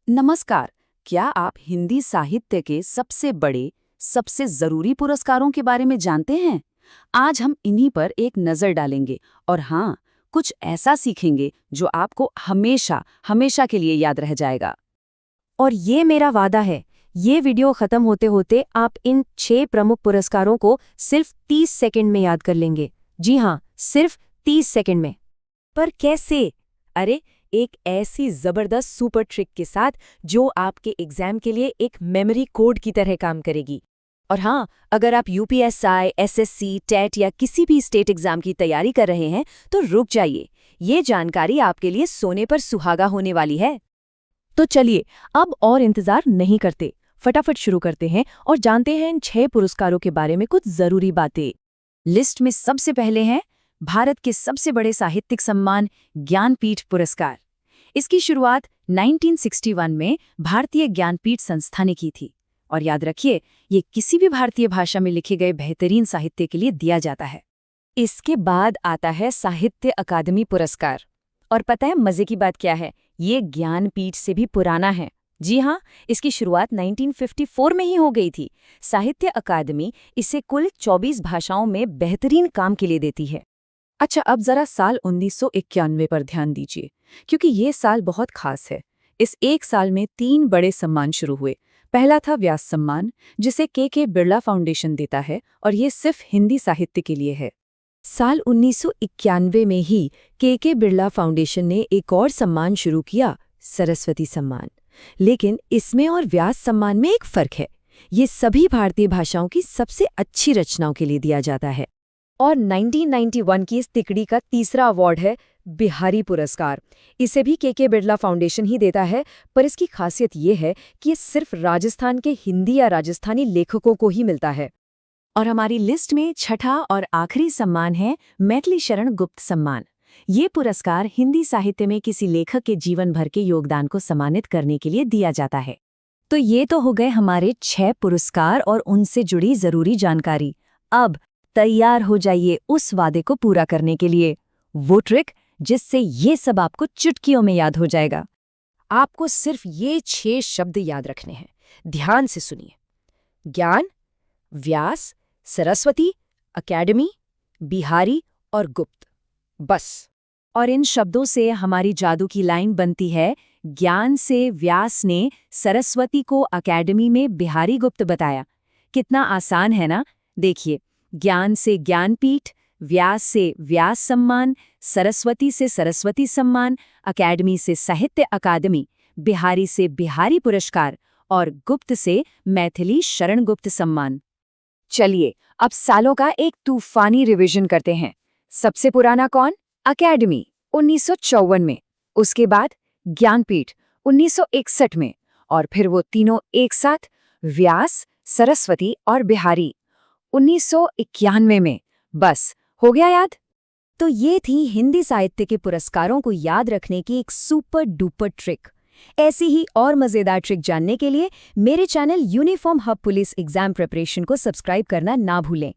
नमस्कार। क्या आप हिंदी साहित्य के सबसे बड़े, सबसे जरूरी पुरस्कारों के बारे में जानते हैं? आज हम इन्हीं पर एक नजर डालेंगे और हाँ, कुछ ऐसा सीखेंगे जो आपको हमेशा हमेशा के लिए याद रह जाएगा। और ये मेरा वादा है, ये वीडियो खत्म होते होते आप इन 6 प्रमुख पुरस्कारों को सिर्फ 30 सेकंड में याद कर लेंगे। जी हाँ, सिर्फ 30 सेकंड में। पर कैसे? अरे, एक ऐसी जबरदस्त सुपर ट्रिक के साथ जो आपके एग्जाम के लिए एक मेमोरी कोड की तरह काम करेगी। और हाँ, अगर आप यूपीएसआई, एसएससी, टेट या किसी भी स्टेट एग्जाम की तैयारी कर रहे हैं तो रुक जाइए, ये जानकारी आपके लिए सोने पर सुहागा होने वाली है। तो चलिए, अब और इंतजार नहीं करते, फटाफट शुरू करते हैं और जानते हैं इन 6 पुरस्कारों के बारे में कुछ जरूरी बातें। लिस्ट में सबसे पहले है भारत के सबसे बड़े साहित्यिक सम्मान ज्ञानपीठ पुरस्कार। इसकी शुरुआत 1961 में भारतीय ज्ञानपीठ संस्था ने की थी और याद रखिए, ये किसी भी भारतीय भाषा में लिखे गए बेहतरीन साहित्य के लिए दिया जाता है। इसके बाद आता है साहित्य अकादमी पुरस्कार। और पता है मजे की बात क्या है? ये ज्ञानपीठ से भी पुराना है। जी हाँ, इसकी शुरुआत 1954 में ही हो गई थी। साहित्य अकादमी इसे कुल 24 भाषाओं में बेहतरीन काम के लिए देती है। अच्छा, अब जरा साल 1991 पर ध्यान दीजिए, क्योंकि ये साल बहुत खास है। इस एक साल में 3 बड़े सम्मान शुरू हुए। पहला था व्यास सम्मान, जिसे के बिरला फाउंडेशन देता है और ये सिर्फ हिंदी साहित्य के लिए है। साल 1991 में ही के बिरला फाउंडेशन ने एक और सम्मान शुरू किया, सरस्वती सम्मान। लेकिन इसमें और व्यास सम्मान में एक फर्क है। ये सभी भारतीय भाषाओं की सबसे अच्छी रचनाओं के लिए दिया जाता है। और 1991 की इस तिकड़ी का तीसरा अवार्ड है बिहारी पुरस्कार। इसे भी के बिरला फाउंडेशन ही देता है, पर इसकी खासियत ये है कि ये सिर्फ राजस्थान के हिंदी या राजस्थानी लेखकों को ही मिलता है। और हमारी लिस्ट में छठा और आखिरी सम्मान है मैथिली शरण गुप्त सम्मान। ये पुरस्कार हिंदी साहित्य में किसी लेखक के जीवन भर के योगदान को सम्मानित करने के लिए दिया जाता है। तो ये तो हो गए हमारे 6 पुरस्कार और उनसे जुड़ी जरूरी जानकारी। अब तैयार हो जाइए उस वादे को पूरा करने के लिए, वो ट्रिक जिससे ये सब आपको चुटकियों में याद हो जाएगा। आपको सिर्फ ये 6 शब्द याद रखने हैं। ध्यान से सुनिए। ज्ञान, व्यास, सरस्वती, अकेडमी, बिहारी और गुप्त। बस। और इन शब्दों से हमारी जादू की लाइन बनती है, ज्ञान से व्यास ने सरस्वती को अकेडमी में बिहारी गुप्त बताया। कितना आसान है ना? देखिए, ज्ञान से ज्ञानपीठ, व्यास से व्यास सम्मान, सरस्वती से सरस्वती सम्मान, अकेडमी से साहित्य अकादमी, बिहारी से बिहारी पुरस्कार और गुप्त से मैथिली शरण गुप्त सम्मान। चलिए, अब सालों का एक तूफानी रिवीजन करते हैं। सबसे पुराना कौन? अकेडमी 1954 में, उसके बाद ज्ञानपीठ 1961 में, और फिर वो तीनों एक साथ, व्यास, सरस्वती और बिहारी 1991 में। बस, हो गया याद? तो ये थी हिंदी साहित्य के पुरस्कारों को याद रखने की एक सुपर डुपर ट्रिक। ऐसी ही और मजेदार ट्रिक जानने के लिए मेरे channel uniform hub police exam preparation को सब्सक्राइब करना ना भूलें।